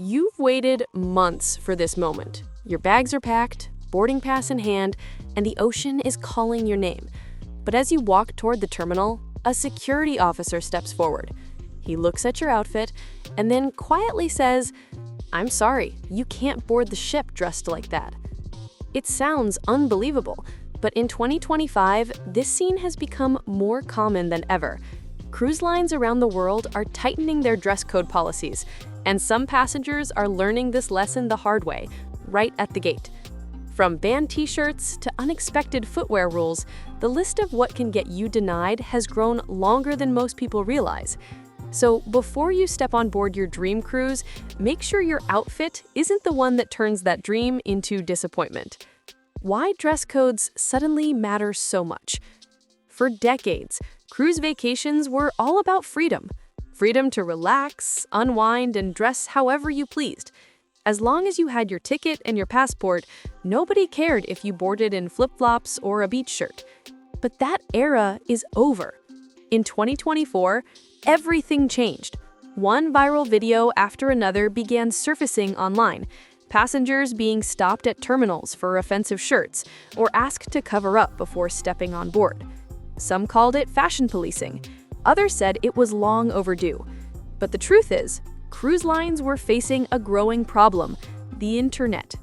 You've waited months for this moment. Your bags are packed, boarding pass in hand, and the ocean is calling your name. But as you walk toward the terminal, a security officer steps forward. He looks at your outfit and then quietly says, "I'm sorry, you can't board the ship dressed like that." It sounds unbelievable, but in 2025, this scene has become more common than ever. Cruise lines around the world are tightening their dress code policies, and some passengers are learning this lesson the hard way, right at the gate. From banned t-shirts to unexpected footwear rules, the list of what can get you denied has grown longer than most people realize. So before you step on board your dream cruise, make sure your outfit isn't the one that turns that dream into disappointment. Why dress codes suddenly matter so much? For decades, cruise vacations were all about freedom. Freedom to relax, unwind, and dress however you pleased. As long as you had your ticket and your passport, nobody cared if you boarded in flip-flops or a beach shirt. But that era is over. In 2024, everything changed. One viral video after another began surfacing online. Passengers being stopped at terminals for offensive shirts or asked to cover up before stepping on board. Some called it fashion policing. Others said it was long overdue. But the truth is, cruise lines were facing a growing problem: the internet.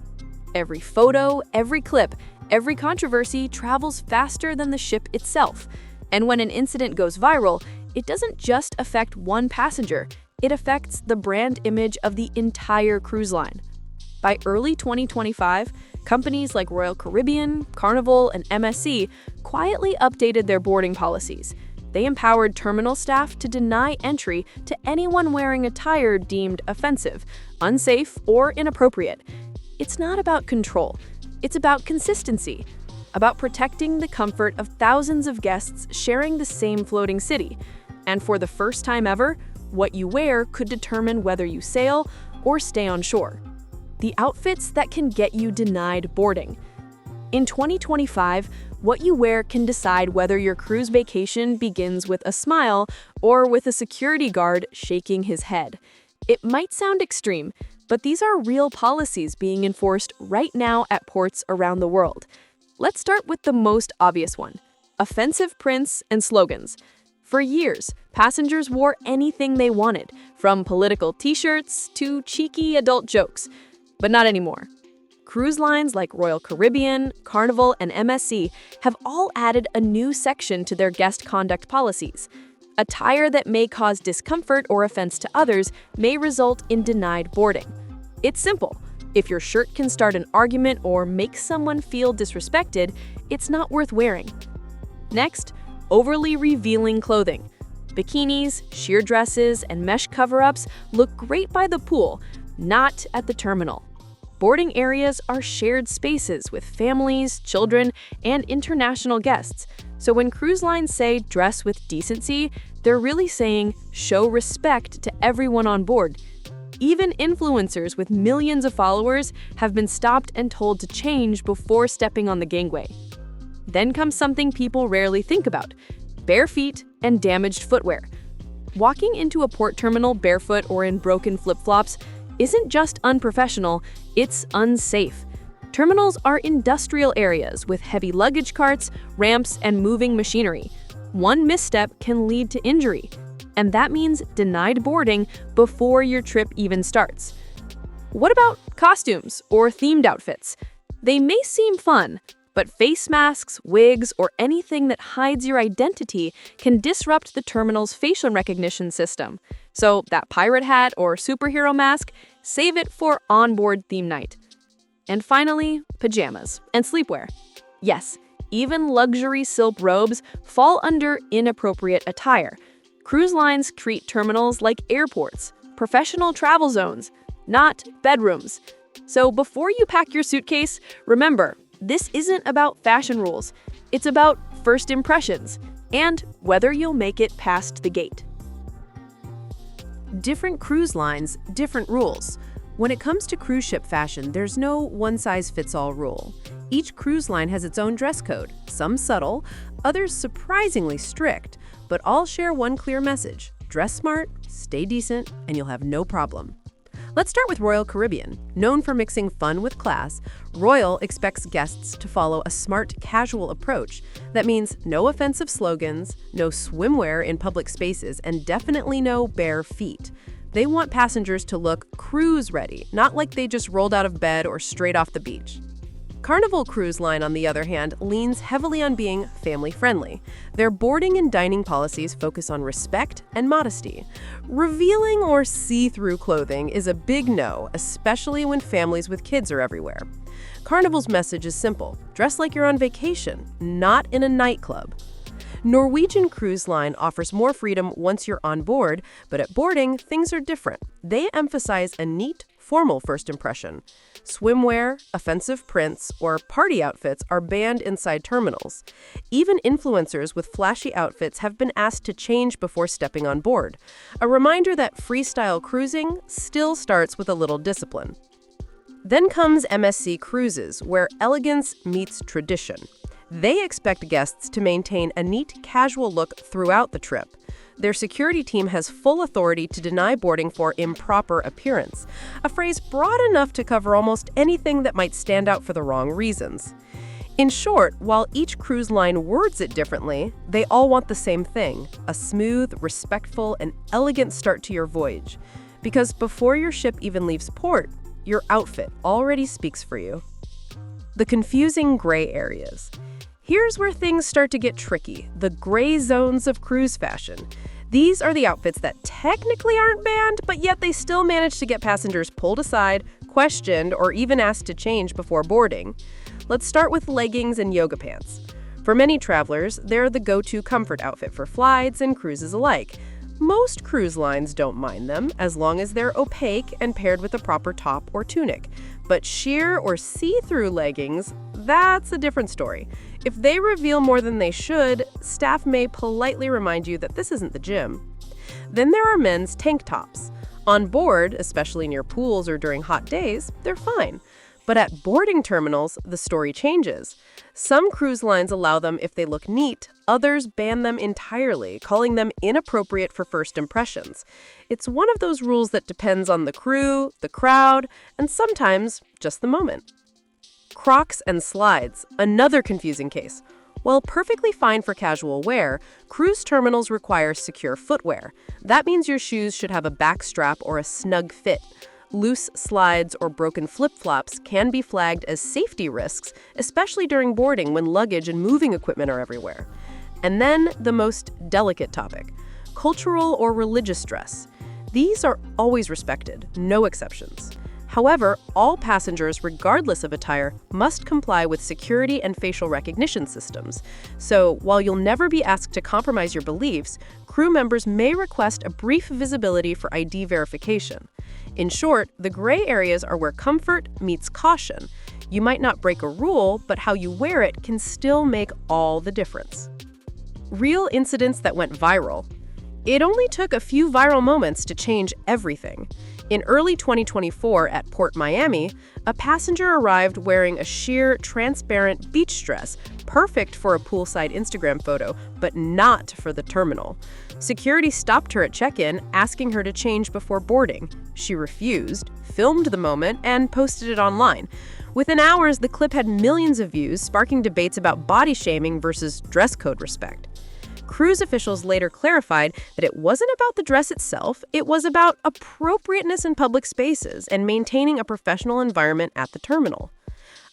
Every photo, every clip, every controversy travels faster than the ship itself. And when an incident goes viral, it doesn't just affect one passenger, it affects the brand image of the entire cruise line. By early 2025, companies like Royal Caribbean, Carnival, and MSC quietly updated their boarding policies. They empowered terminal staff to deny entry to anyone wearing attire deemed offensive, unsafe, or inappropriate. It's not about control, it's about consistency, about protecting the comfort of thousands of guests sharing the same floating city. And for the first time ever, what you wear could determine whether you sail or stay on shore. The outfits that can get you denied boarding. In 2025, what you wear can decide whether your cruise vacation begins with a smile or with a security guard shaking his head. It might sound extreme, but these are real policies being enforced right now at ports around the world. Let's start with the most obvious one: offensive prints and slogans. For years, passengers wore anything they wanted, from political t-shirts to cheeky adult jokes. But not anymore. Cruise lines like Royal Caribbean, Carnival, and MSC have all added a new section to their guest conduct policies. Attire that may cause discomfort or offense to others may result in denied boarding. It's simple. If your shirt can start an argument or make someone feel disrespected, it's not worth wearing. Next, overly revealing clothing. Bikinis, sheer dresses, and mesh cover-ups look great by the pool, not at the terminal. Boarding areas are shared spaces with families, children, and international guests. So when cruise lines say dress with decency, they're really saying show respect to everyone on board. Even influencers with millions of followers have been stopped and told to change before stepping on the gangway. Then comes something people rarely think about: bare feet and damaged footwear. Walking into a port terminal barefoot or in broken flip-flops isn't just unprofessional, it's unsafe. Terminals are industrial areas with heavy luggage carts, ramps, and moving machinery. One misstep can lead to injury, and that means denied boarding before your trip even starts. What about costumes or themed outfits? They may seem fun, but face masks, wigs, or anything that hides your identity can disrupt the terminal's facial recognition system. So that pirate hat or superhero mask, save it for onboard theme night. And finally, pajamas and sleepwear. Yes, even luxury silk robes fall under inappropriate attire. Cruise lines treat terminals like airports, professional travel zones, not bedrooms. So before you pack your suitcase, remember, this isn't about fashion rules. It's about first impressions and whether you'll make it past the gate. Different cruise lines, different rules. When it comes to cruise ship fashion, there's no one-size-fits-all rule. Each cruise line has its own dress code, some subtle, others surprisingly strict, but all share one clear message: dress smart, stay decent, and you'll have no problem. Let's start with Royal Caribbean. Known for mixing fun with class, Royal expects guests to follow a smart, casual approach. That means no offensive slogans, no swimwear in public spaces, and definitely no bare feet. They want passengers to look cruise-ready, not like they just rolled out of bed or straight off the beach. Carnival Cruise Line, on the other hand, leans heavily on being family-friendly. Their boarding and dining policies focus on respect and modesty. Revealing or see-through clothing is a big no, especially when families with kids are everywhere. Carnival's message is simple: dress like you're on vacation, not in a nightclub. Norwegian Cruise Line offers more freedom once you're on board, but at boarding, things are different. They emphasize a neat, formal first impression. Swimwear, offensive prints, or party outfits are banned inside terminals. Even influencers with flashy outfits have been asked to change before stepping on board. A reminder that freestyle cruising still starts with a little discipline. Then comes MSC Cruises, where elegance meets tradition. They expect guests to maintain a neat, casual look throughout the trip. Their security team has full authority to deny boarding for improper appearance, a phrase broad enough to cover almost anything that might stand out for the wrong reasons. In short, while each cruise line words it differently, they all want the same thing: a smooth, respectful, and elegant start to your voyage. Because before your ship even leaves port, your outfit already speaks for you. The confusing gray areas. Here's where things start to get tricky: the gray zones of cruise fashion. These are the outfits that technically aren't banned, but yet they still manage to get passengers pulled aside, questioned, or even asked to change before boarding. Let's start with leggings and yoga pants. For many travelers, they're the go-to comfort outfit for flights and cruises alike. Most cruise lines don't mind them, as long as they're opaque and paired with a proper top or tunic. But sheer or see-through leggings, that's a different story. If they reveal more than they should, staff may politely remind you that this isn't the gym. Then there are men's tank tops. On board, especially near pools or during hot days, they're fine. But at boarding terminals, the story changes. Some cruise lines allow them if they look neat, others ban them entirely, calling them inappropriate for first impressions. It's one of those rules that depends on the crew, the crowd, and sometimes just the moment. Crocs and slides, another confusing case. While perfectly fine for casual wear, cruise terminals require secure footwear. That means your shoes should have a back strap or a snug fit. Loose slides or broken flip-flops can be flagged as safety risks, especially during boarding when luggage and moving equipment are everywhere. And then the most delicate topic: cultural or religious dress. These are always respected, no exceptions. However, all passengers, regardless of attire, must comply with security and facial recognition systems. So, while you'll never be asked to compromise your beliefs, crew members may request a brief visibility for ID verification. In short, the gray areas are where comfort meets caution. You might not break a rule, but how you wear it can still make all the difference. Real incidents that went viral. It only took a few viral moments to change everything. In early 2024 at Port Miami, a passenger arrived wearing a sheer, transparent beach dress, perfect for a poolside Instagram photo, but not for the terminal. Security stopped her at check-in, asking her to change before boarding. She refused, filmed the moment, and posted it online. Within hours, the clip had millions of views, sparking debates about body shaming versus dress code respect. Cruise officials later clarified that it wasn't about the dress itself, it was about appropriateness in public spaces and maintaining a professional environment at the terminal.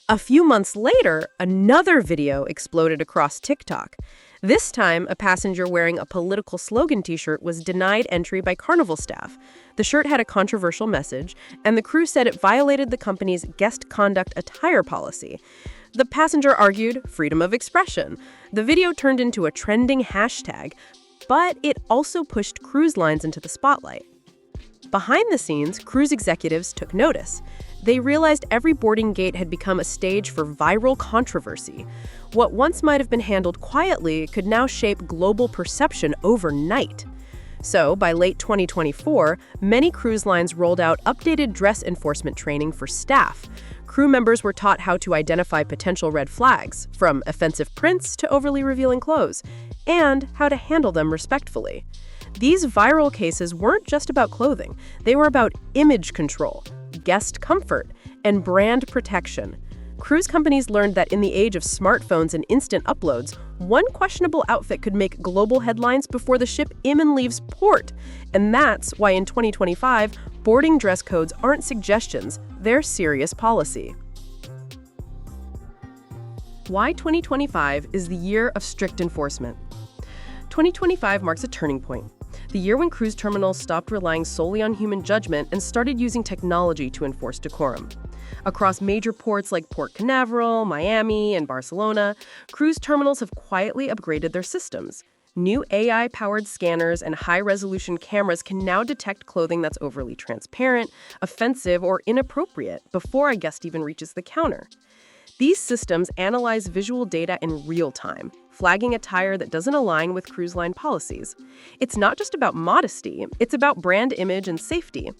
A few months later, another video exploded across TikTok. This time, a passenger wearing a political slogan t-shirt was denied entry by Carnival staff. The shirt had a controversial message, and the crew said it violated the company's guest conduct attire policy. The passenger argued freedom of expression. The video turned into a trending hashtag, but it also pushed cruise lines into the spotlight. Behind the scenes, cruise executives took notice. They realized every boarding gate had become a stage for viral controversy. What once might have been handled quietly could now shape global perception overnight. So, by late 2024, many cruise lines rolled out updated dress enforcement training for staff. Crew members were taught how to identify potential red flags, from offensive prints to overly revealing clothes, and how to handle them respectfully. These viral cases weren't just about clothing. They were about image control, guest comfort, and brand protection. Cruise companies learned that in the age of smartphones and instant uploads, one questionable outfit could make global headlines before the ship even leaves port. And that's why in 2025, boarding dress codes aren't suggestions, they're serious policy. Why 2025 is the year of strict enforcement. 2025 marks a turning point. The year when cruise terminals stopped relying solely on human judgment and started using technology to enforce decorum. Across major ports like Port Canaveral, Miami, and Barcelona, cruise terminals have quietly upgraded their systems. New AI-powered scanners and high-resolution cameras can now detect clothing that's overly transparent, offensive, or inappropriate before a guest even reaches the counter. These systems analyze visual data in real time, flagging attire that doesn't align with cruise line policies. It's not just about modesty, it's about brand image and safety.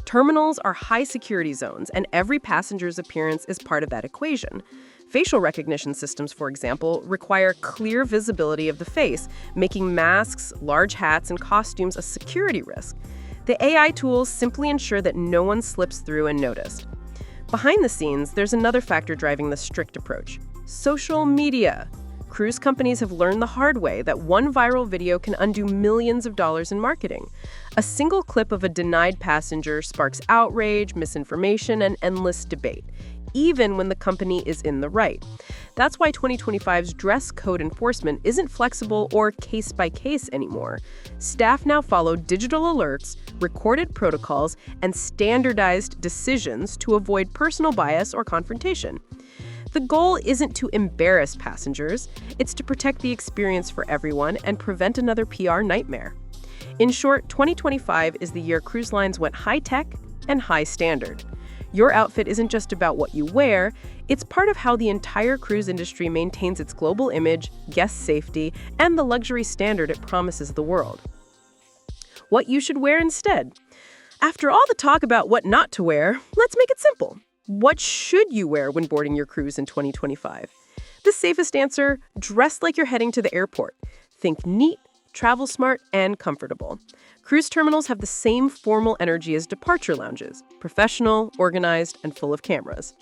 Terminals are high-security zones, and every passenger's appearance is part of that equation. Facial recognition systems, for example, require clear visibility of the face, making masks, large hats, and costumes a security risk. The AI tools simply ensure that no one slips through unnoticed. Behind the scenes, there's another factor driving the strict approach: social media. Cruise companies have learned the hard way that one viral video can undo millions of dollars in marketing. A single clip of a denied passenger sparks outrage, misinformation, and endless debate, even when the company is in the right. That's why 2025's dress code enforcement isn't flexible or case-by-case anymore. Staff now follow digital alerts, recorded protocols, and standardized decisions to avoid personal bias or confrontation. The goal isn't to embarrass passengers, it's to protect the experience for everyone and prevent another PR nightmare. In short, 2025 is the year cruise lines went high-tech and high-standard. Your outfit isn't just about what you wear, it's part of how the entire cruise industry maintains its global image, guest safety, and the luxury standard it promises the world. What you should wear instead. After all the talk about what not to wear, let's make it simple. What should you wear when boarding your cruise in 2025? The safest answer: dress like you're heading to the airport. Think neat, travel smart, and comfortable. Cruise terminals have the same formal energy as departure lounges: professional, organized, and full of cameras.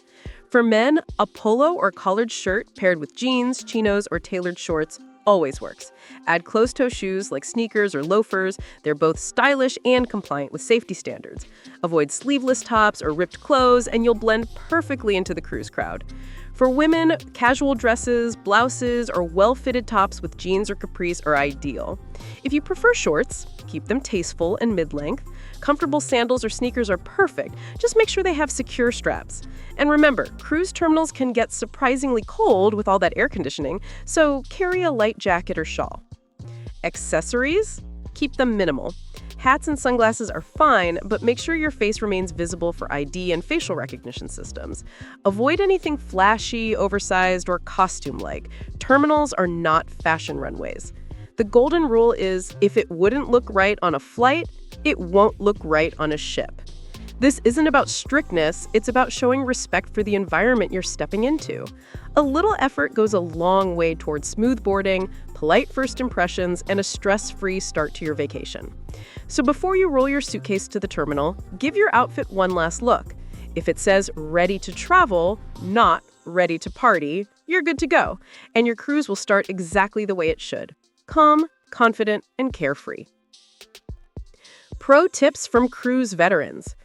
For men, a polo or collared shirt paired with jeans, chinos, or tailored shorts always works. Add closed-toe shoes like sneakers or loafers. They're both stylish and compliant with safety standards. Avoid sleeveless tops or ripped clothes, and you'll blend perfectly into the cruise crowd. For women, casual dresses, blouses, or well-fitted tops with jeans or capris are ideal. If you prefer shorts, keep them tasteful and mid-length. Comfortable sandals or sneakers are perfect. Just make sure they have secure straps. And remember, cruise terminals can get surprisingly cold with all that air conditioning, so carry a light jacket or shawl. Accessories? Keep them minimal. Hats and sunglasses are fine, but make sure your face remains visible for ID and facial recognition systems. Avoid anything flashy, oversized, or costume-like. Terminals are not fashion runways. The golden rule is, if it wouldn't look right on a flight, it won't look right on a ship. This isn't about strictness, it's about showing respect for the environment you're stepping into. A little effort goes a long way towards smooth boarding, polite first impressions, and a stress-free start to your vacation. So before you roll your suitcase to the terminal, give your outfit one last look. If it says ready to travel, not ready to party, you're good to go, and your cruise will start exactly the way it should: calm, confident, and carefree. Pro tips from cruise veterans.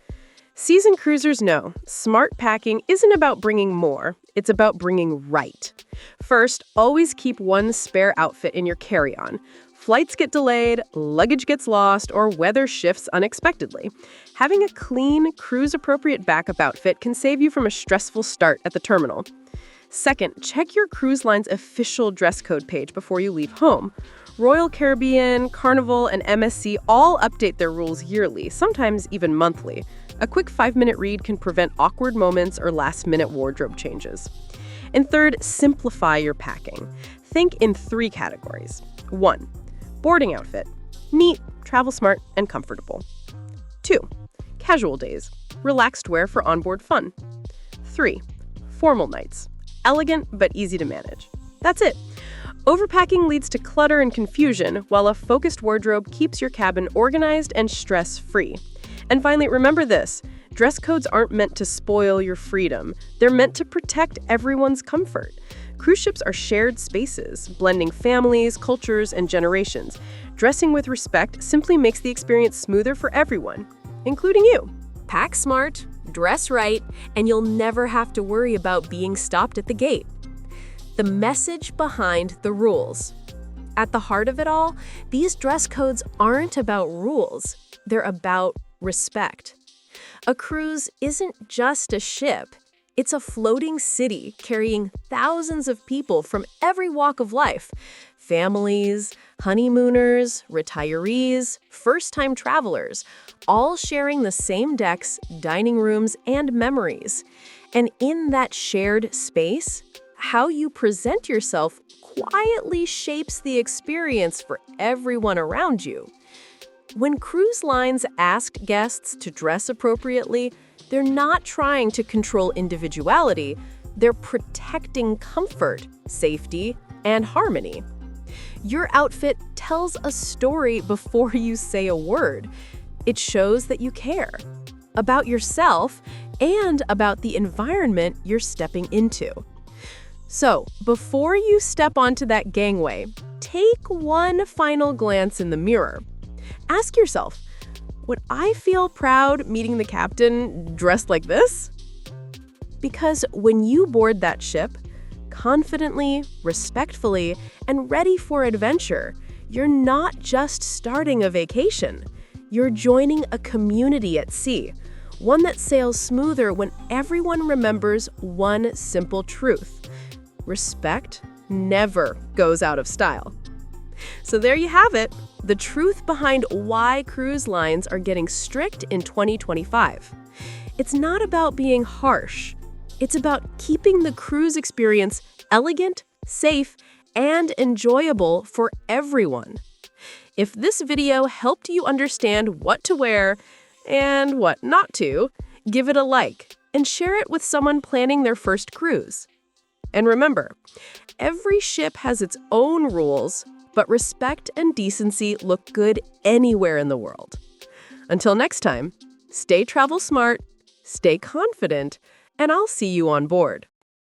Seasoned cruisers know smart packing isn't about bringing more, it's about bringing right. First, always keep one spare outfit in your carry-on. Flights get delayed, luggage gets lost, or weather shifts unexpectedly. Having a clean, cruise-appropriate backup outfit can save you from a stressful start at the terminal. Second, check your cruise line's official dress code page before you leave home. Royal Caribbean, Carnival, and MSC all update their rules yearly, sometimes even monthly. A quick 5-minute read can prevent awkward moments or last-minute wardrobe changes. And third, simplify your packing. Think in 3 categories. 1. Boarding outfit. Neat, travel smart, and comfortable. 2. Casual days. Relaxed wear for onboard fun. 3. Formal nights. Elegant but easy to manage. That's it. Overpacking leads to clutter and confusion, while a focused wardrobe keeps your cabin organized and stress-free. And finally, remember this: dress codes aren't meant to spoil your freedom. They're meant to protect everyone's comfort. Cruise ships are shared spaces, blending families, cultures, and generations. Dressing with respect simply makes the experience smoother for everyone, including you. Pack smart, dress right, and you'll never have to worry about being stopped at the gate. The message behind the rules. At the heart of it all, these dress codes aren't about rules. They're about respect. A cruise isn't just a ship. It's a floating city carrying thousands of people from every walk of life. Families, honeymooners, retirees, first-time travelers, all sharing the same decks, dining rooms, and memories. And in that shared space, how you present yourself quietly shapes the experience for everyone around you. When cruise lines ask guests to dress appropriately, they're not trying to control individuality, they're protecting comfort, safety, and harmony. Your outfit tells a story before you say a word. It shows that you care about yourself and about the environment you're stepping into. So, before you step onto that gangway, take one final glance in the mirror. Ask yourself, would I feel proud meeting the captain dressed like this? Because when you board that ship, confidently, respectfully, and ready for adventure, you're not just starting a vacation. You're joining a community at sea, one that sails smoother when everyone remembers one simple truth: respect never goes out of style. So there you have it, the truth behind why cruise lines are getting strict in 2025. It's not about being harsh. It's about keeping the cruise experience elegant, safe, and enjoyable for everyone. If this video helped you understand what to wear and what not to, give it a like and share it with someone planning their first cruise. And remember, every ship has its own rules, but respect and decency look good anywhere in the world. Until next time, stay travel smart, stay confident, and I'll see you on board.